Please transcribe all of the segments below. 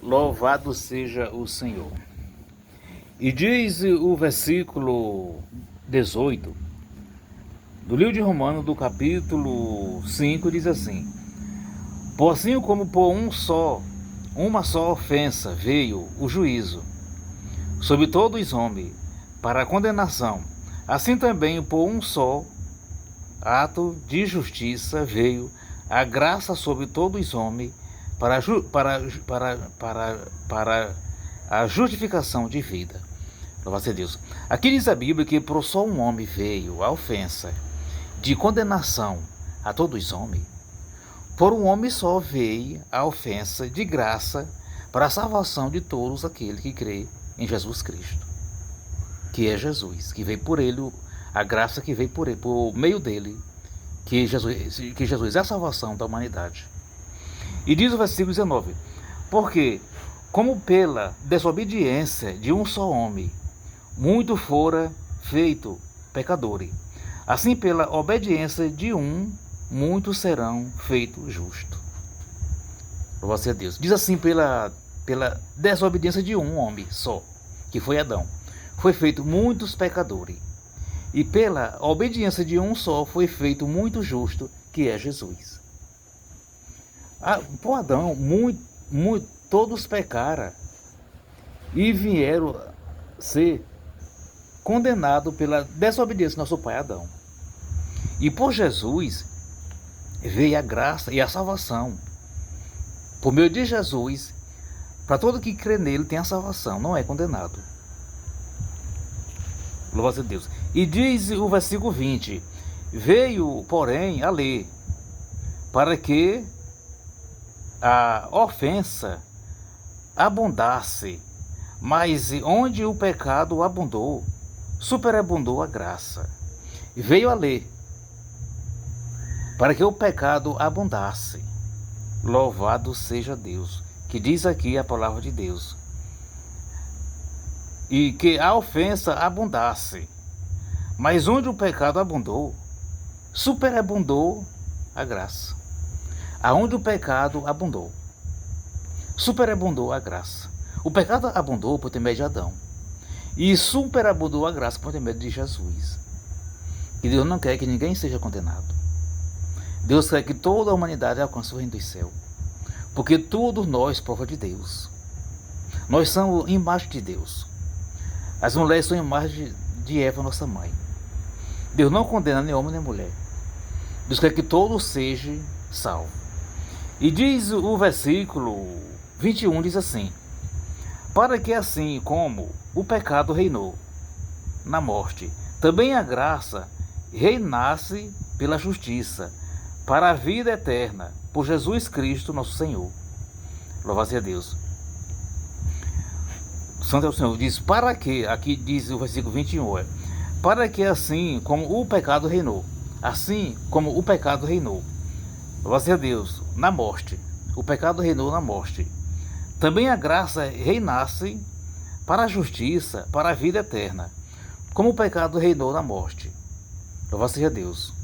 Louvado seja o Senhor. E diz o versículo 18 do livro de Romanos, do capítulo 5, diz assim: Por assim como por uma só ofensa veio o juízo sobre todos os homens para a condenação, assim também por um só ato de justiça veio a graça sobre todos os homens para a justificação de vida. Louvado seja Deus. Aqui diz a Bíblia que por só um homem veio a ofensa de condenação a todos os homens. Por um homem só veio a ofensa de graça para a salvação de todos aqueles que crê em Jesus Cristo, que é Jesus, que veio por ele, a graça que veio por ele, por meio dele, que Jesus é a salvação da humanidade. E diz o versículo 19: Porque, como pela desobediência de um só homem, muito fora feito pecadores, assim pela obediência de um, muitos serão feitos justos. Louvado seja Deus. Diz assim: pela desobediência de um homem só, que foi Adão, foi feito muitos pecadores. E pela obediência de um só foi feito muito justo, que é Jesus. Por Adão, todos pecaram e vieram ser condenados pela desobediência do nosso pai Adão. E por Jesus veio a graça e a salvação. Por meio de Jesus, para todo que crê nele tem a salvação, não é condenado. Louvado seja Deus. E diz o versículo 20: Veio, porém, a lei, para que a ofensa abundasse, mas onde o pecado abundou, superabundou a graça. Veio a lei, para que o pecado abundasse. Louvado seja Deus, que diz aqui a palavra de Deus. E que a ofensa abundasse, mas onde o pecado abundou, superabundou a graça. Aonde o pecado abundou, superabundou a graça. O pecado abundou por intermédio de Adão, e superabundou a graça por intermédio de Jesus. E Deus não quer que ninguém seja condenado. Deus quer que toda a humanidade alcance o reino dos céus, porque todos nós, prova de Deus, nós somos imagem de Deus. As mulheres são imagem de Eva, nossa mãe. Deus não condena nem homem nem mulher. Deus quer que todos sejam salvos. E diz o versículo 21, diz assim: Para que assim como o pecado reinou na morte, também a graça reinasse pela justiça, para a vida eterna, por Jesus Cristo nosso Senhor. Louvado seja Deus. Santo é o Senhor. Diz: para que, aqui diz o versículo 21, para que assim como o pecado reinou, louvado seja Deus, na morte, o pecado reinou na morte, também a graça reinasse para a justiça, para a vida eterna, como o pecado reinou na morte. Louvado seja Deus.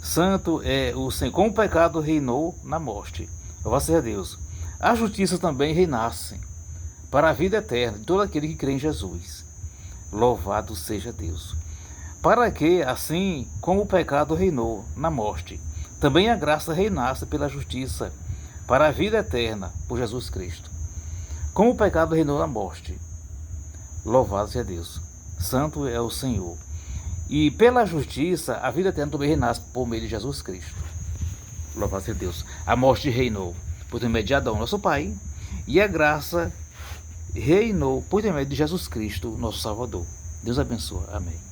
Santo é o Senhor, como o pecado reinou na morte. Louvado seja Deus. A justiça também reinasse para a vida eterna de todo aquele que crê em Jesus. Louvado seja Deus. Para que, assim como o pecado reinou na morte, também a graça reinasse pela justiça, para a vida eterna, por Jesus Cristo. Como o pecado reinou na morte. Louvado seja Deus. Santo é o Senhor. E pela justiça, a vida eterna também renasce por meio de Jesus Cristo. Louvado seja Deus. A morte reinou por intermédio de Adão, nosso pai, e a graça reinou por intermédio de Jesus Cristo, nosso Salvador. Deus abençoe. Amém.